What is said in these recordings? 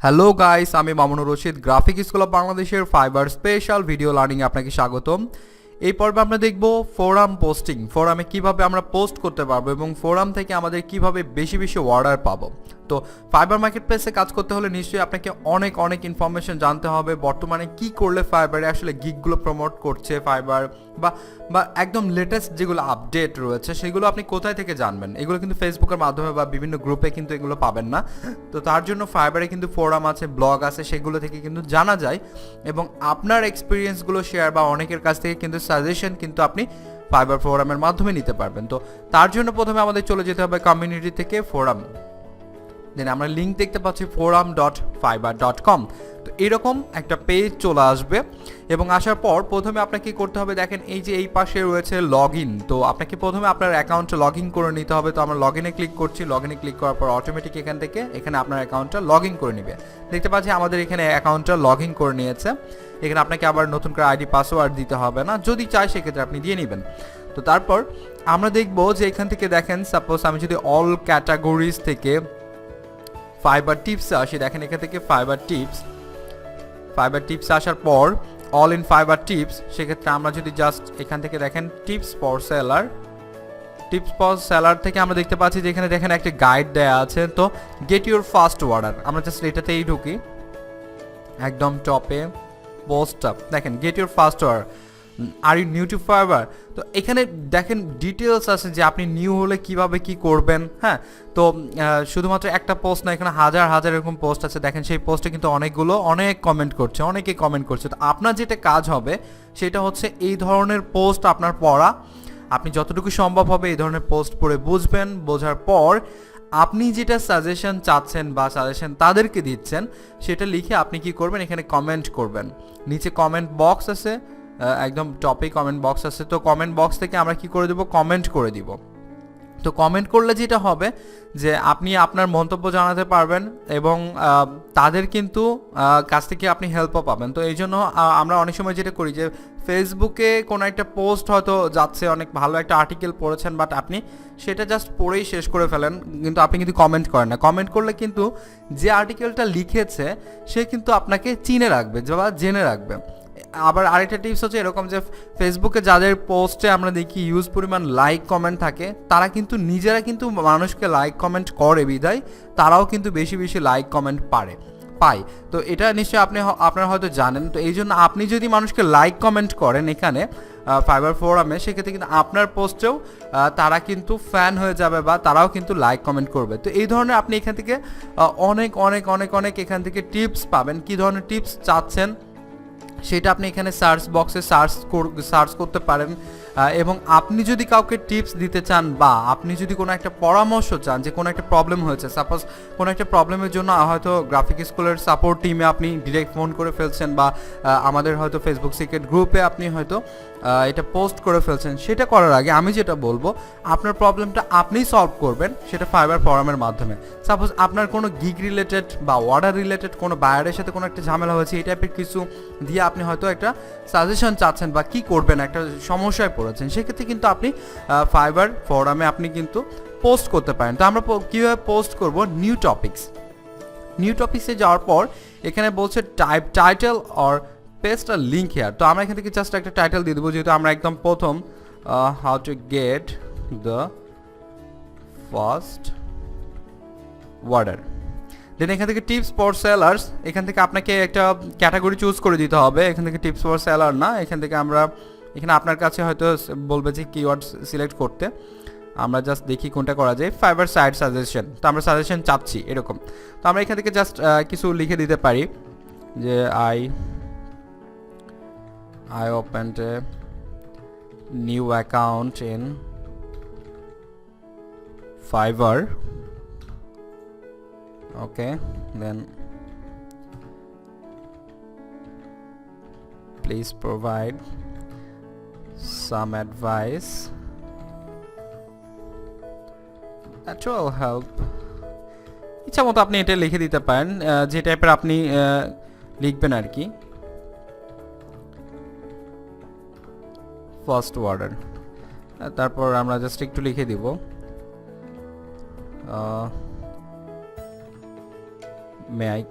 Hello guys, আমি Mamunur Rashid, graphic school of বাংলাদেশের fibre special video লার্নিংয়ে আপনাকে স্বাগতম। এই পর্বে আমরা দেখব ফোরাম পোস্টিং, ফোরামে কিভাবে আমরা পোস্ট করতে পারবো এবং ফোরাম থেকে আমাদের কিভাবে বেশি বেশি অর্ডার পাবো। তো ফাইবার মার্কেট প্লেসে কাজ করতে হলে নিশ্চয়ই আপনাকে অনেক ইনফরমেশন জানতে হবে। বর্তমানে কি করলে ফাইবারে আসলে গিগগুলো প্রমোট করছে ফাইবার, বা একদম লেটেস্ট যেগুলো আপডেট রয়েছে সেগুলো আপনি কোথায় থেকে জানবেন। এগুলো কিন্তু ফেসবুকের মাধ্যমে বা বিভিন্ন গ্রুপে কিন্তু এগুলো পাবেন না। তো তার জন্য ফাইবারে কিন্তু ফোরাম আছে, ব্লগ আছে, সেগুলো থেকে কিন্তু জানা যায় এবং আপনার এক্সপিরিয়েন্সগুলো শেয়ার বা অনেকের কাছ থেকে কিন্তু সাজেশন কিন্তু আপনি ফাইবার ফোরামের মাধ্যমে নিতে পারবেন। তো তার জন্য প্রথমে আমাদের চলে যেতে হবে কমিউনিটি থেকে ফোরাম। দেন আমরা লিঙ্ক দেখতে পাচ্ছি forum.fiverr.com। তো এরকম একটা পেজ চলে আসবে এবং আসার পর প্রথমে আপনাকে কি করতে হবে, দেখেন এই যে এই পাশে রয়েছে লগ ইন। তো আপনাকে প্রথমে আপনার অ্যাকাউন্টে লগ ইন করে নিতে হবে। তো আমরা লগ ইনে ক্লিক করছি। লগ ইনে ক্লিক করার পর অটোমেটিক এখানে আপনার অ্যাকাউন্টটা লগ ইন করে নেবে। দেখতে পাচ্ছি আমাদের এখানে অ্যাকাউন্টটা লগ ইন করে নিয়েছে। এখানে আপনাকে আবার নতুন করে আইডি পাসওয়ার্ড দিতে হবে না, যদি চাই সেক্ষেত্রে আপনি দিয়ে নেবেন। তো তারপর আমরা দেখব যে এখান থেকে দেখেন, সাপোজ আমি যদি অল ক্যাটাগরিজ থেকে ফাইবার টিপসে আসি, দেখেন এখান থেকে ফাইবার টিপস আসার পর অল ইন ফাইবার টিপস, সেক্ষেত্রে আমরা যদি জাস্ট এখান থেকে দেখেন টিপস ফর সেলার থেকে আমরা দেখতে পাচ্ছি যে এখানে দেখেন একটা গাইড দেয়া আছে। তো গেট ইউর ফার্স্ট অর্ডার, আমরা জাস্ট এটাতেই ঢুকি, একদম টপে পোস্টটা দেখেন get your first order, are you new to Fiverr. তো এখানে দেখেন ডিটেলস আছে যে আপনি নিউ হলে কিভাবে কি করবেন। হ্যাঁ, তো শুধুমাত্র একটা পোস্ট না, এখানে হাজার এরকম পোস্ট আছে। দেখেন সেই পোস্টে কিন্তু অনেকে কমেন্ট করছে। তো আপনার যেটা কাজ হবে সেটা হচ্ছে এই ধরনের পোস্ট আপনার পড়া। আপনি যতটুকু সম্ভব হবে এই ধরনের পোস্ট পড়ে বুঝবেন। বোঝার পর আপনি যেটা সাজেশন চাচ্ছেন বা সাজেশন তাদেরকে দিচ্ছেন সেটা লিখে আপনি কি করবেন, এখানে কমেন্ট করবেন। নিচে কমেন্ট বক্স আছে, একদম টপে কমেন্ট বক্স আছে। তো কমেন্ট বক্স থেকে আমরা কি করে দেব, কমেন্ট করে দিব। তো কমেন্ট করলে যেটা হবে যে আপনি আপনার মন্তব্য জানাতে পারবেন এবং তাদের কিন্তু কাছ থেকে আপনি হেল্পও পাবেন। তো এই জন্য আমরা অনেক সময় যেটা করি যে ফেসবুকে কোনো একটা পোস্ট হয়তো যাচ্ছে, অনেক ভালো একটা আর্টিকেল পড়েছেন, বাট আপনি সেটা জাস্ট পড়েই শেষ করে ফেলেন, কিন্তু আপনি কিন্তু কমেন্ট করেন না। কমেন্ট করলে কিন্তু যে আর্টিকেলটা লিখেছে সে কিন্তু আপনাকে চিনে রাখবে বা জেনে রাখবে। আবার আরেকটা টিপস হচ্ছে এরকম যে ফেসবুকে যাদের পোস্টে আমরা দেখি ইউজ পরিমাণ লাইক কমেন্ট থাকে, তারা কিন্তু নিজেরা কিন্তু মানুষকে লাইক কমেন্ট করে, বিধায় তারাও কিন্তু বেশি লাইক কমেন্ট পায়। তো এটা নিশ্চয়ই আপনারা হয়তো জানেন। তো এই জন্য আপনি যদি মানুষকে লাইক কমেন্ট করেন এখানে ফাইবার ফোরামে, সেক্ষেত্রে কিন্তু আপনার পোস্টেও তারা কিন্তু ফ্যান হয়ে যাবে বা তারাও কিন্তু লাইক কমেন্ট করবে। তো এই ধরনের আপনি এখান থেকে অনেক এখান থেকে টিপস পাবেন। কী ধরনের টিপস চাচ্ছেন সেটা আপনি এখানে সার্চ বক্সে সার্চ করতে পারেন। এবং আপনি যদি কাউকে টিপস দিতে চান বা আপনি যদি কোনো একটা পরামর্শ চান যে কোনো একটা প্রবলেম হয়েছে, সাপোজ কোনো একটা প্রবলেমের জন্য হয়তো গ্রাফিক স্কুলের সাপোর্ট টিমে আপনি ডিরেক্ট ফোন করে ফেলছেন বা আমাদের হয়তো ফেসবুক সিক্রেট গ্রুপে আপনি হয়তো এটা পোস্ট করে ফেলছেন, সেটা করার আগে আমি যেটা বলবো, আপনার প্রবলেমটা আপনিই সলভ করবেন সেটা ফাইবার ফোরামের মাধ্যমে। সাপোজ আপনার কোনো গিগ রিলেটেড বা অর্ডার রিলেটেড কোনো বায়ারের সাথে কোনো একটা ঝামেলা হয়েছে, এই টাইপের কিছু দিয়ে আপনি হয়তো একটা সাজেশন চাচ্ছেন বা কি করবেন, একটা সমস্যায় পড়েছেন, সেক্ষেত্রে কিন্তু আপনি ফাইবার ফোরামে আপনি কিন্তু পোস্ট করতে পারেন। তো আমরা কীভাবে পোস্ট করব, নিউ টপিক্সে যাওয়ার পর এখানে বলছে title or paste a link here. তো আমরা এখান থেকে জাস্ট একটা টাইটেল দিয়ে দেবো, যেহেতু আমরা একদম প্রথম how to get the first order. Then এখান থেকে টিপস ফর সেলার্স, এখান থেকে আপনাকে একটা ক্যাটাগরি চুজ করে দিতে হবে। এখান থেকে টিপস ফর সেলার না, এখান থেকে এখানে আপনার কাছে হয়তো বলবে যে কিওয়ার্ড সিলেক্ট করতে, আমরা জাস্ট দেখি কোনটা করা যায়। ফাইবার সাইট সাজেশন, তো আমরা সাজেশন চাচ্ছি এরকম। তো আমরা এখান থেকে জাস্ট কিছু লিখে দিতে পারি যে I opened a new account in Fiverr. Okay, then please provide some advice that will help. ইচ্ছা মতো আপনি এটা লিখে দিতে পারেন, যে টাইপের আপনি লিখবেন আর কি। ফার্স্ট অর্ডার, তারপর আমরা জাস্ট একটু লিখে দিব may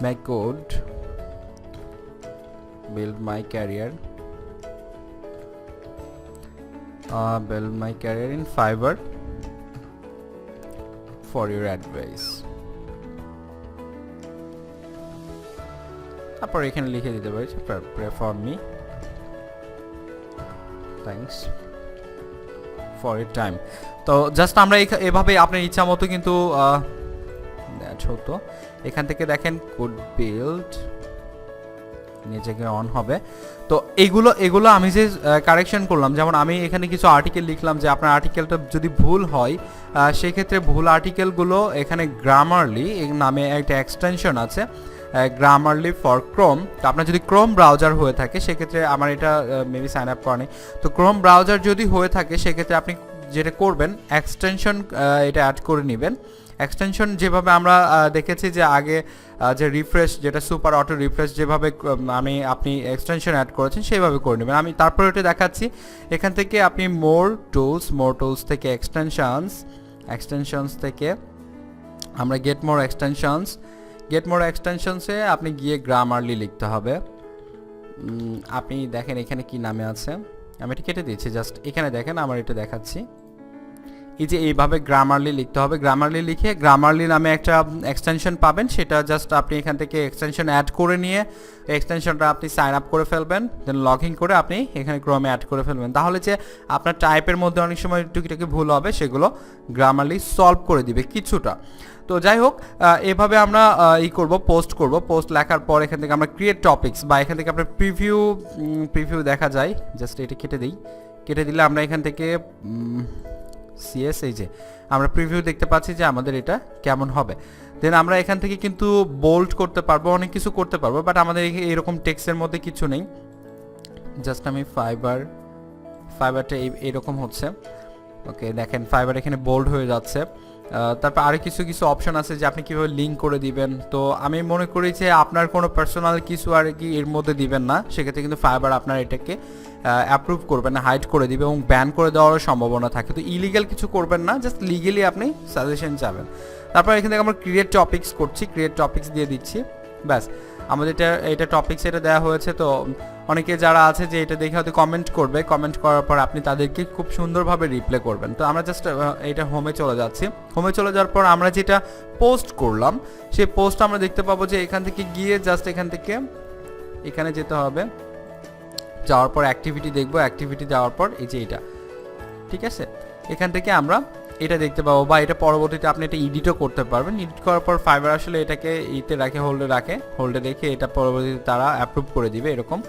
I code build my career in Fiverr for your advice. তারপর এখানে লিখে দিতে পারি pray for me, thanks for your time. তো জাস্ট আমরা এভাবে আপনার ইচ্ছা মতো কিন্তু ছোট এখান থেকে দেখেন কোড বিল্ড নিজেকে অন হবে। তো এগুলো আমি যে কারেকশন করলাম, যেমন আমি এখানে কিছু আর্টিকেল লিখলাম যে আপনার আর্টিকেলটা যদি ভুল হয় সেক্ষেত্রে ভুল আর্টিকেলগুলো এখানে গ্রামারলি নামে একটা এক্সটেনশন আছে, গ্রামারলি ফর ক্রোম। তো আপনার যদি ক্রোম ব্রাউজার হয়ে থাকে সেক্ষেত্রে আমার এটা মেবি সাইন আপ করা নেই, তো ক্রোম ব্রাউজার যদি হয়ে থাকে সেক্ষেত্রে আপনি যেটা করবেন এক্সটেনশন এটা অ্যাড করে নেবেন। এক্সটেনশন যেভাবে আমরা দেখেছি যে আগে যে রিফ্রেশ, যেটা সুপার অটো রিফ্রেশ, যেভাবে আপনি এক্সটেনশন অ্যাড করেছেন সেইভাবে করে নেবেন। আমি তারপরে এটা দেখাচ্ছি। এখান থেকে আপনি মোর টুলস থেকে এক্সটেনশনস থেকে আমরা গেট মোর এক্সটেনশনসে আপনি গিয়ে গ্রামারলি লিখতে হবে। আপনি দেখেন এখানে কি নামে আছে, আমি এটা কেটে দিয়েছি, জাস্ট এখানে দেখেন আমার এটা দেখাচ্ছি। এই যে এইভাবে গ্রামারলি লিখতে হবে, গ্রামারলি লিখে গ্রামারলি নামে একটা এক্সটেনশন পাবেন, সেটা জাস্ট আপনি এখান থেকে এক্সটেনশন অ্যাড করে নিয়ে এক্সটেনশনটা আপনি সাইন আপ করে ফেলবেন, দেন লগ ইন করে আপনি এখানে ক্রমে অ্যাড করে ফেলবেন। তাহলে যে আপনার টাইপের মধ্যে অনেক সময় টুকিটাকি ভুল হবে সেগুলো গ্রামারলি সলভ করে দিবে কিছুটা। তো যাই হোক, এভাবে আমরা পোস্ট লেখার পর এখান থেকে আমরা ক্রিয়েট টপিকস বা এখান থেকে আপনার প্রিভিউ দেখা যায়, জাস্ট এটা কেটে দিলে আমরা এখান থেকে সিএস এই যে আমরা প্রিভিউ দেখতে পাচ্ছি যে আমাদের এটা কেমন হবে। দেন আমরা এখান থেকে কিন্তু বোল্ড করতে পারবো, অনেক কিছু করতে পারবো, বাট আমাদের এরকম টেক্সটের মধ্যে কিছু নেই। জাস্ট আমি ফাইবারটা এইরকম হচ্ছে। ওকে, দেখেন ফাইবার এখানে বোল্ড হয়ে যাচ্ছে। তারপর আরও কিছু অপশন আছে যে আপনি কীভাবে লিঙ্ক করে দিবেন। তো আমি মনে করি যে আপনার কোনো পার্সোনাল কিছু আর কি এর মধ্যে দিবেন না, সেক্ষেত্রে কিন্তু ফাইবার আপনার এটাকে অ্যাপ্রুভ করবেন না, হাইড করে দিবে এবং ব্যান করে দেওয়ারও সম্ভাবনা থাকে। তো ইলিগাল কিছু করবেন না, জাস্ট লিগেলি আপনি সাজেশন চাবেন। তারপর এখান থেকে আমরা ক্রিয়েট টপিকস দিয়ে দিচ্ছি, ব্যাস আমাদের এটা টপিকস এটা দেওয়া হয়েছে। তো অনেকে যারা আছে যে এটা দেখে হয়তো কমেন্ট করার পর আপনি তাদেরকে খুব সুন্দরভাবে রিপ্লাই করবেন। তো আমরা জাস্ট এটা হোমে চলে যাচ্ছি। হোমে চলে যাওয়ার পর আমরা যেটা পোস্ট করলাম সেই পোস্ট আমরা দেখতে পাবো যে এখান থেকে গিয়ে জাস্ট এখান থেকে এখানে যেতে হবে, যাওয়ার পর অ্যাক্টিভিটি দেখবো, অ্যাক্টিভিটি যাওয়ার পর এই যে এটা, ঠিক আছে, এখান থেকে আমরা এটা দেখতে পাবো, বা এটা পরবর্তীতে আপনি এটা এডিটও করতে পারবেন। এডিট করার পর ফাইবার আসলে এটাকে হোল্ডে রেখে এটা পরবর্তীতে তারা অ্যাপ্রুভ করে দিবে এরকম।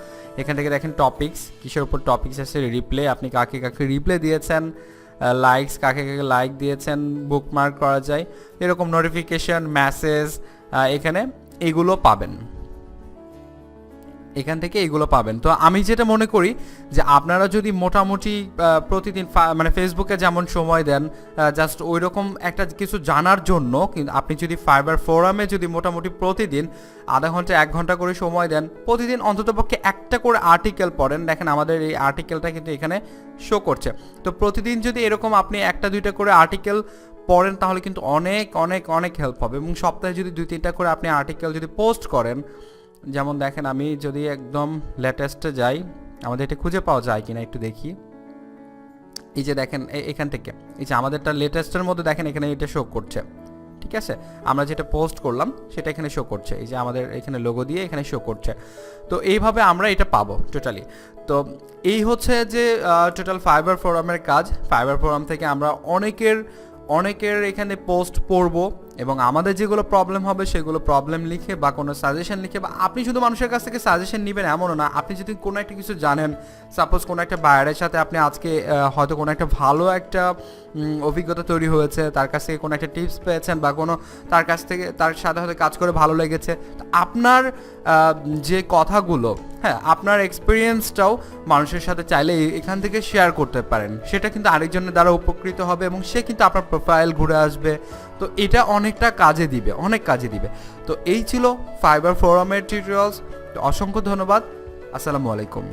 এখান থেকে দেখেন টপিকস, কিসের উপর টপিকস আছে, রিপ্লে, আপনি কাকে রিপ্লে দিয়েছেন, লাইকস, কাকে লাইক দিয়েছেন, বুকমার্ক করা যায়, এরকম নোটিফিকেশন, মেসেজ, এখানে এগুলো পাবেন, এখান থেকে এগুলো পাবেন। তো আমি যেটা মনে করি যে আপনারা যদি মোটামুটি প্রতিদিন মানে ফেসবুকে যেমন সময় দেন জাস্ট ওই রকম একটা কিছু জানার জন্য, কিন্তু আপনি যদি ফাইবার ফোরামে যদি মোটামুটি প্রতিদিন আধা ঘন্টা 1 ঘন্টা করে সময় দেন, প্রতিদিন অন্ততপক্ষে একটা করে আর্টিকেল পড়েন, দেখেন আমাদের এই আর্টিকেলটা কিন্তু এখানে শো করছে। তো প্রতিদিন যদি এরকম আপনি 1-2টা করে আর্টিকেল পড়েন তাহলে কিন্তু অনেক অনেক অনেক হেল্প হবে। এবং সপ্তাহে যদি 2-3টা করে আপনি আর্টিকেল যদি পোস্ট করেন, যেমন দেখেন আমি যদি একদম লেটেস্টে যাই, আমাদের এটা খুঁজে পাওয়া যায় কিনা একটু দেখি। এই যে দেখেন এখান থেকে এই যে আমাদেরটা লেটেস্টের মধ্যে দেখেন এখানে এটা শো করছে, ঠিক আছে, আমরা যেটা পোস্ট করলাম সেটা এখানে শো করছে, এই যে আমাদের এখানে লোগো দিয়ে এখানে শো করছে। তো এইভাবে আমরা এটা পাবো টোটালি। তো এই হচ্ছে যে টোটাল ফাইবার ফোরামের কাজ। ফাইবার ফোরাম থেকে আমরা অনেকের এখানে পোস্ট পড়বো এবং আমাদের যেগুলো প্রবলেম হবে সেগুলো প্রবলেম লিখে বা কোনো সাজেশন লিখে, বা আপনি শুধু মানুষের কাছ থেকে সাজেশন নেবেন এমনও না, আপনি যদি কোনো একটা কিছু জানেন, সাপোজ কোনো একটা বায়ারের সাথে আপনি আজকে হয়তো কোনো একটা ভালো একটা অভিজ্ঞতা তৈরি হয়েছে, তার কাছ থেকে কোনো একটা টিপস পেয়েছেন বা কোনো তার সাথে হয়তো কাজ করে ভালো লেগেছে, আপনার যে কথাগুলো, হ্যাঁ, আপনার এক্সপিরিয়েন্সটাও মানুষের সাথে চাইলে এখান থেকে শেয়ার করতে পারেন, সেটা কিন্তু আরেকজনের দ্বারা উপকৃত হবে এবং সে কিন্তু আপনার প্রোফাইল ঘুরে আসবে। তো এটা অনেকটা কাজে দিবে। তো এই ছিল ফাইবার ফোরামের টিউটোরিয়ালস। তো অসংখ্য ধন্যবাদ, আসসালামু আলাইকুম।